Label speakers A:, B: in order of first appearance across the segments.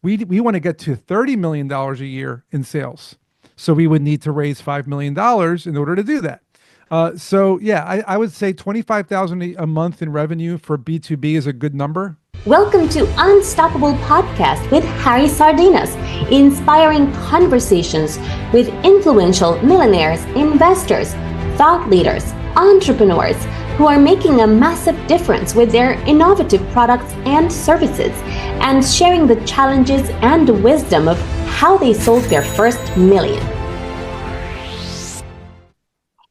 A: We want to get to $30 million a year in sales. So we would need to raise $5 million in order to do that. So yeah, I would say 25,000 a month in revenue for B2B is a good number.
B: Welcome to Unstoppable Podcast with Harry Sardinas, inspiring conversations with influential millionaires, investors, thought leaders, entrepreneurs who are making a massive difference with their innovative products and services, and sharing the challenges and wisdom of how they sold their first million.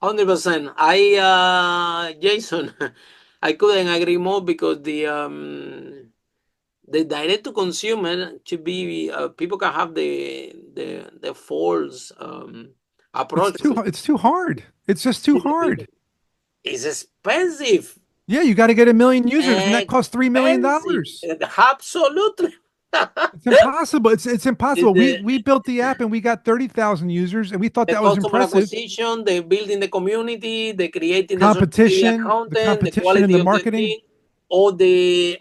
C: 100%. Jason, I couldn't agree more because the direct to consumer should be people can have the false approach.
A: It's too hard. It's just too hard.
C: It's expensive.
A: Yeah, you got to get 1 million users, and that costs $3 million.
C: Absolutely.
A: It's impossible. It's impossible. We built the app and we got 30,000 users, and we thought that was impressive.
C: Acquisition, the building the community, the creating
A: competition,
C: the
A: competition, the quality and the marketing,
C: all the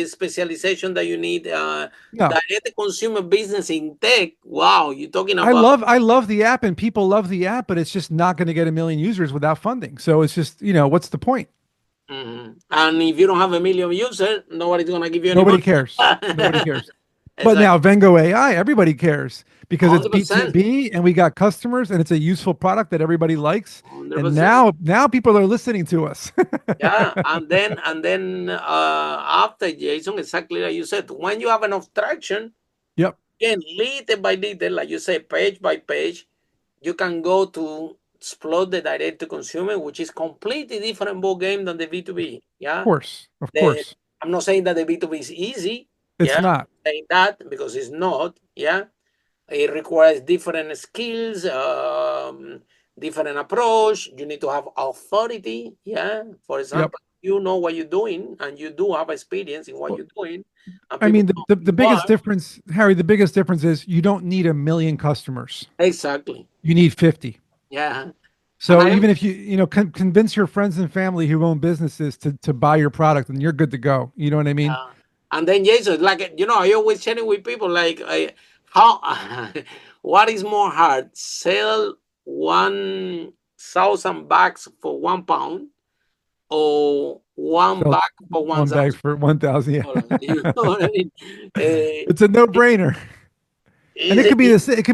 C: specialization that you need. Direct consumer business in tech. Wow, you're talking about.
A: I love the app, and people love the app, but it's just not going to get 1 million users without funding. So it's just, what's the point?
C: Mm-hmm. And if you don't have 1 million users, nobody's going to give you any
A: Nobody
C: money.
A: cares. Nobody cares. But now Vengo AI, everybody cares because 100%. It's B2B and we got customers and it's a useful product that everybody likes. 100%. And now people are listening to us.
C: Yeah, and then after, Jason, exactly like you said, when you have enough traction,
A: yep,
C: again, little by little, like you say, page by page, you can go to explore the direct to consumer, which is completely different ball game than the B2B. Yeah,
A: of course.
C: I'm not saying that the B2B is easy.
A: It's not.
C: I'm saying that because it's not. Yeah, it requires different skills, different approach. You need to have authority. Yeah, for example, you know what you're doing, and you do have experience in what you're doing.
A: I mean, the biggest difference, Harry, the biggest difference is you don't need 1 million customers.
C: Exactly.
A: You need 50.
C: Yeah.
A: So even if you convince your friends and family who own businesses to buy your product, and you're good to go. You know what I mean?
C: And then, Jason, like, I always share it with people, like, how, what is more hard, sell 1,000 bags for £1 or one bag for 1,000?
A: One bag for 1,000, yeah.
C: You know what I mean?
A: It's a no-brainer. And it could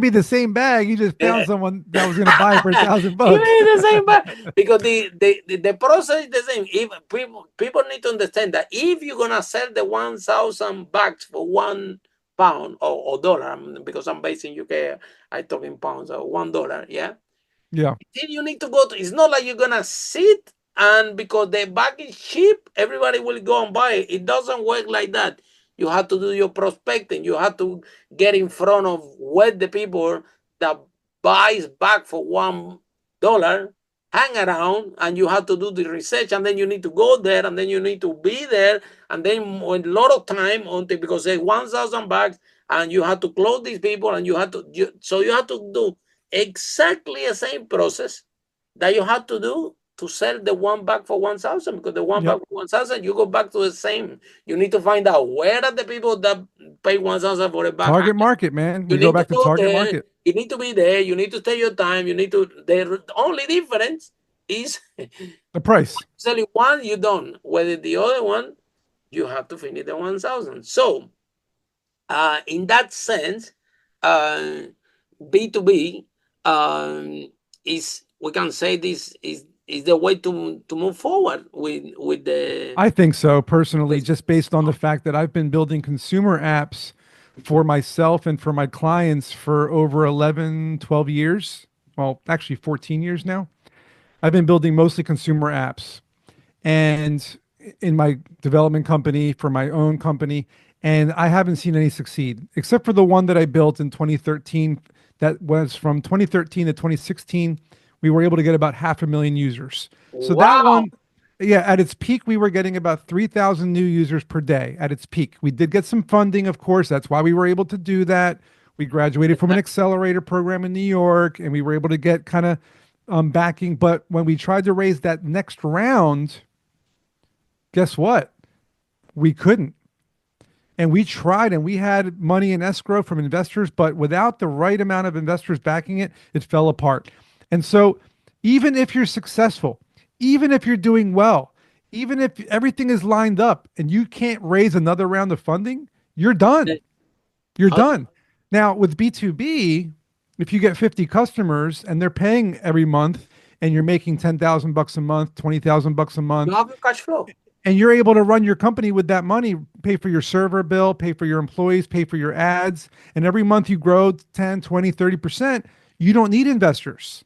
A: be the same bag. You just found someone that was going to buy it for $1,000.
C: The same bag, because the process is the same. If people need to understand that if you're gonna sell the 1,000 bags for £1 or dollar, because I'm based in UK, I talk in pounds, so $1. Yeah.
A: Yeah.
C: Then you need to go to. It's not like you're gonna sit and because the bag is cheap, everybody will go and buy it. It doesn't work like that. You have to do your prospecting. You have to get in front of what the people that buys back for $1 hang around, and you have to do the research, and then you need to go there, and then you need to be there, and then a lot of time until because they 1,000 bags, and you have to close these people, and you have to do exactly the same process that you have to do to sell the one bag for 1,000, because the one bag for 1,000, you go back to the same. You need to find out where are the people that pay 1,000 for a bag.
A: Target market, man. You go back to target market.
C: You need to be there. You need to take your time. You need to. The only difference is
A: the price.
C: Selling one, you don't. Whether the other one, you have to finish the 1,000. So, in that sense, B2B is, we can say, this is the way to move forward with the.
A: I think so, personally, just based on the fact that I've been building consumer apps for myself and for my clients for over 11, 12 years. Well, actually 14 years now. I've been building mostly consumer apps, and in my development company, for my own company, and I haven't seen any succeed, except for the one that I built in 2013. That was from 2013 to 2016. We were able to get about 500,000 users. So that one, at its peak, we were getting about 3,000 new users per day at its peak. We did get some funding, of course. That's why we were able to do that. We graduated from an accelerator program in New York, and we were able to get kind of backing. But when we tried to raise that next round, guess what? We couldn't. And we tried and we had money in escrow from investors, but without the right amount of investors backing it, it fell apart. And so, even if you're successful, even if you're doing well, even if everything is lined up and you can't raise another round of funding, you're done. You're
C: How
A: done. Now, with B2B, if you get 50 customers and they're paying every month and you're making 10,000 bucks a month, 20,000 bucks a
C: you
A: month,
C: have your cash flow?
A: and you're able to run your company with that money, pay for your server bill, pay for your employees, pay for your ads, and every month you grow 10, 20, 30%, you don't need investors.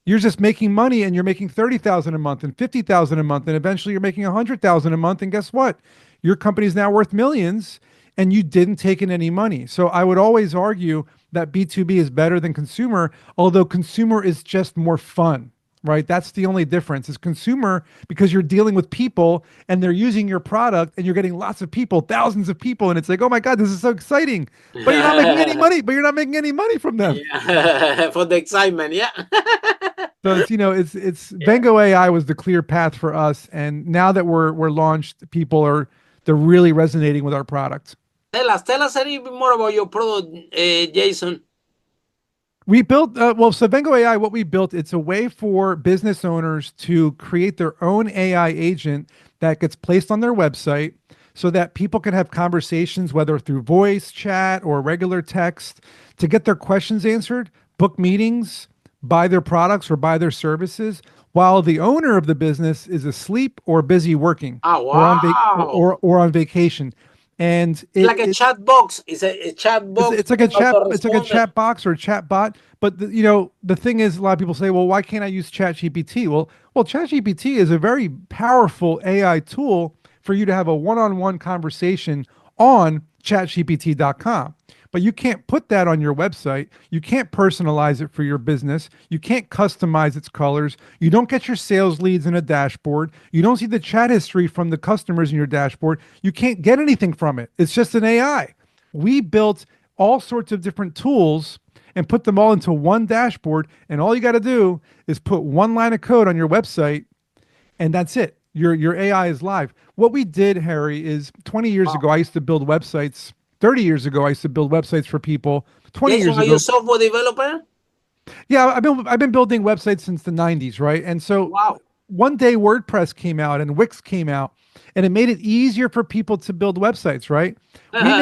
A: You're just making money and you're making 30,000 a month and 50,000 a month and eventually you're making 100,000 a month and guess what? Your company's now worth millions and you didn't take in any money. So I would always argue that B2B is better than consumer, although consumer is just more fun. Right? That's the only difference is consumer because you're dealing with people and they're using your product and you're getting lots of people, thousands of people. And it's like, oh my God, this is so exciting. But you're not making any money, but you're not making any money from them.
C: Yeah. For the excitement, yeah.
A: So it's, it's
C: Yeah.
A: Vengo AI was the clear path for us. And now that we're launched, they're really resonating with our product.
C: Tell us a little bit more about your product, Jason.
A: We built, so Vengo AI, what we built, it's a way for business owners to create their own AI agent that gets placed on their website so that people can have conversations, whether through voice, chat, or regular text, to get their questions answered, book meetings, buy their products or buy their services, while the owner of the business is asleep or busy working
C: Oh,
A: or
C: wow.
A: or on vacation. And
C: It's like a
A: it
C: chat box. It's a chat box.
A: it's like a chat. It's like a
C: Autoresponder.
A: chat box or a chat bot. But the thing is, a lot of people say, "Well, why can't I use ChatGPT?" Well, ChatGPT is a very powerful AI tool for you to have a one-on-one conversation on ChatGPT.com. But you can't put that on your website. You can't personalize it for your business. You can't customize its colors. You don't get your sales leads in a dashboard. You don't see the chat history from the customers in your dashboard. You can't get anything from it. It's just an AI. We built all sorts of different tools and put them all into one dashboard. And all you got to do is put one line of code on your website, and that's it. Your AI is live. What we did, Harry, is 20 years
C: Wow.
A: ago, I used to build websites. 30 years ago, I used to build websites for people. 20
C: Jason,
A: years
C: are you a
A: ago,
C: software developer?
A: yeah, I've been building websites since the 90s, right? And so
C: Wow.
A: one day WordPress came out and Wix came out, and it made it easier for people to build websites, right? We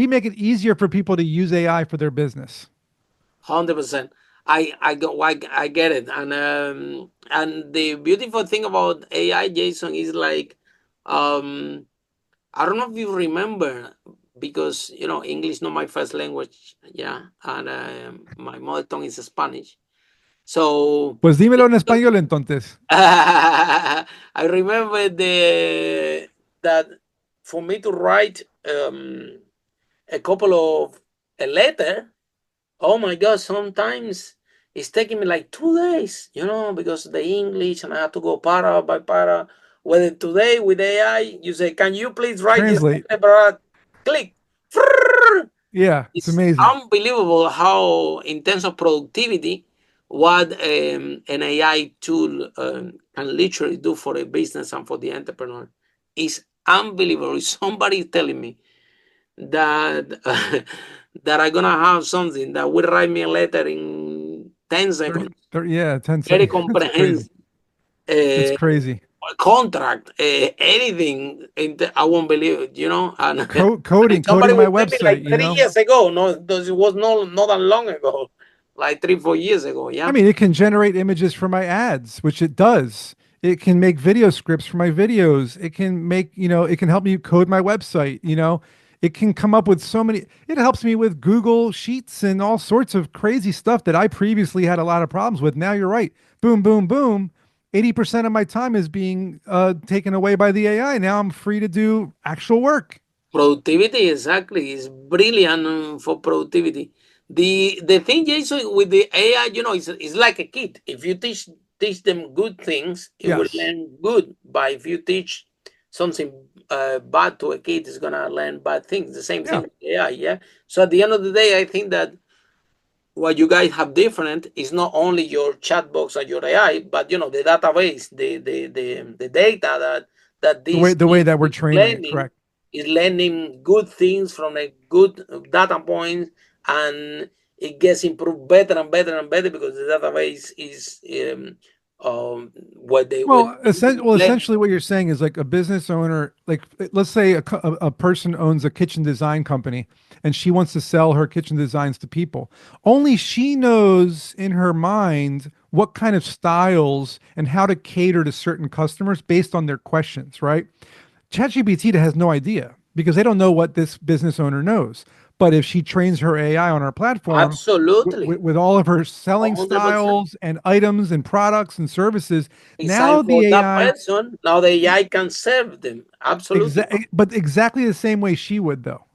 A: make it easier for people to use AI for their business.
C: 100%. I get it. And the beautiful thing about AI, Jason, is like I don't know if you remember, because English not my first language, yeah, and my mother tongue is Spanish. So
A: Pues dímelo en español entonces.
C: I remember that for me to write a couple of a letter. Oh my God, sometimes it's taking me like 2 days, because the English and I have to go para by para. Whether today with AI, you say, can you please write this
A: Translate.
C: letter? Click.
A: Yeah, it's
C: It's
A: amazing.
C: unbelievable how in terms of productivity, what an AI tool can literally do for a business and for the entrepreneur is unbelievable. If somebody is telling me that that I'm gonna have something that will write me a letter in 10
A: 30,
C: seconds,
A: 30, yeah, 10
C: very
A: seconds. It's crazy.
C: comprehensive
A: It's
C: uh,
A: crazy.
C: contract, anything, I won't believe it, and somebody
A: Coding my
C: will tell me
A: website,
C: like 3 years ago. No, it was not that long ago, like 3-4 years ago.
A: I
C: Yeah.
A: mean, it can generate images for my ads, which it does. It can make video scripts for my videos. It can it can help me code my website. It can come up with it helps me with Google Sheets and all sorts of crazy stuff that I previously had a lot of problems with. Now you're right. Boom, boom, boom. 80% of my time is being taken away by the AI. Now I'm free to do actual work.
C: Productivity, exactly, is brilliant for productivity. The thing, Jason, with the AI, it's like a kid. If you teach them good things, it will
A: Yes.
C: learn good. But if you teach something bad to a kid, it's gonna learn bad things. The same thing
A: Yeah.
C: with AI, yeah. So at the end of the day, I think that what you guys have different is not only your chat box and your AI, but the database, the data that
A: The
C: this
A: way
C: is
A: that we're training it,
C: learning
A: correct.
C: is learning good things from a good data point, and it gets improved better and better and better because the database is what they
A: Essentially, what you're saying is like a business owner, like let's say a person owns a kitchen design company and she wants to sell her kitchen designs to people. Only she knows in her mind what kind of styles and how to cater to certain customers based on their questions, right? ChatGPT has no idea because they don't know what this business owner knows. But if she trains her AI on our platform
C: absolutely
A: with all of her selling
C: 100%.
A: styles and items and products and services, now
C: Designed for
A: the
C: that
A: AI
C: person. Now the AI can serve them. Absolutely.
A: but exactly the same way she would though.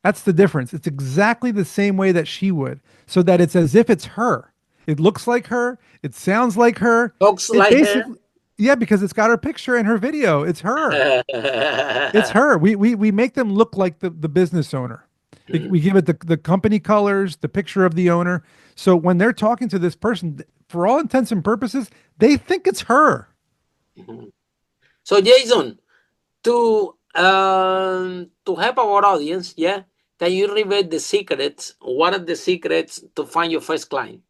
A: That's the difference. It's exactly the same way that she would, so that it's as if it's her. It looks like her. It sounds like her.
C: Looks
A: It
C: like her.
A: basically, yeah, because it's got her picture in her video. It's her. It's her. We make them look like the business owner. We give it the company colors, the picture of the owner. So when they're talking to this person, for all intents and purposes, they think it's her.
C: So Jason, to help our audience, yeah, can you reveal the secrets? What are the secrets to find your first client?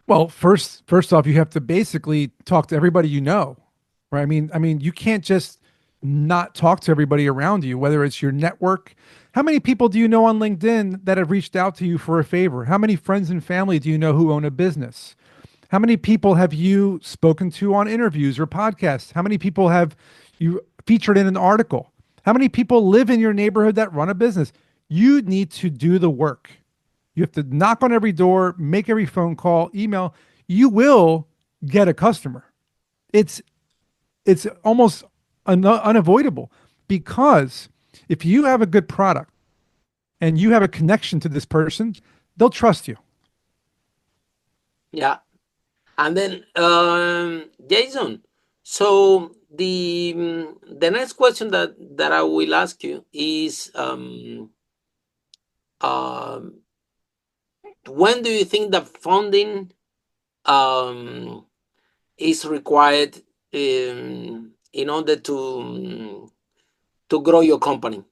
A: Well, first off, you have to basically talk to everybody you know, right? I mean, you can't just not talk to everybody around you, whether it's your network. How many people do you know on LinkedIn that have reached out to you for a favor? How many friends and family do you know who own a business? How many people have you spoken to on interviews or podcasts? How many people have you featured in an article? How many people live in your neighborhood that run a business? You need to do the work. You have to knock on every door, make every phone call, email. You will get a customer. It's almost unavoidable, because if you have a good product and you have a connection to this person, they'll trust you.
C: Yeah. And then Jason, so the next question that I will ask you is when do you think that funding is required in order to grow your company?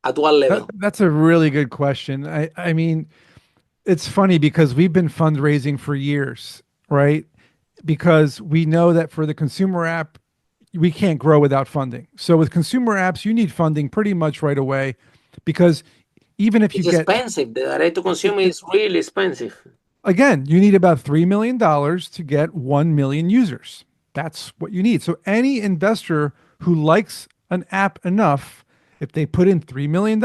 C: At what level?
A: That's a really good question. I mean, it's funny because we've been fundraising for years, right? Because we know that for the consumer app, we can't grow without funding. So with consumer apps, you need funding pretty much right away, because even if you
C: It's
A: get,
C: expensive. The direct to consumer is really expensive.
A: again, you need about $3 million to get 1 million users. That's what you need. So any investor who likes an app enough, if they put in $3 million,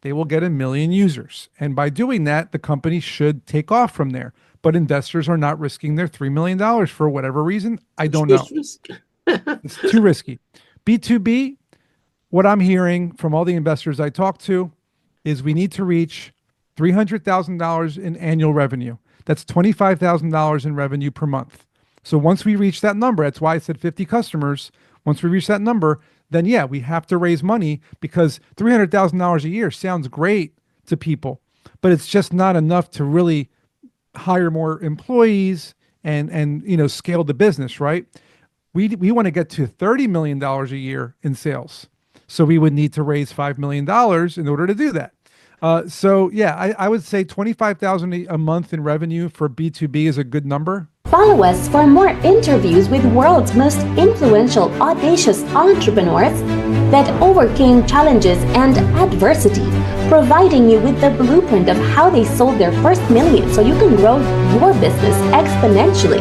A: they will get 1 million users. And by doing that, the company should take off from there. But investors are not risking their $3 million for whatever reason. I don't know. It's too risky. B2B, what I'm hearing from all the investors I talk to is we need to reach $300,000 in annual revenue. That's $25,000 in revenue per month. So once we reach that number, that's why I said 50 customers. Once we reach that number, then yeah, we have to raise money, because $300,000 a year sounds great to people, but it's just not enough to really hire more employees and scale the business, right? We want to get to $30 million a year in sales. So we would need to raise $5 million in order to do that. So yeah, I would say 25,000 a month in revenue for B2B is a good number.
B: Follow us for more interviews with world's most influential, audacious entrepreneurs that overcame challenges and adversity, providing you with the blueprint of how they sold their first million so you can grow your business exponentially.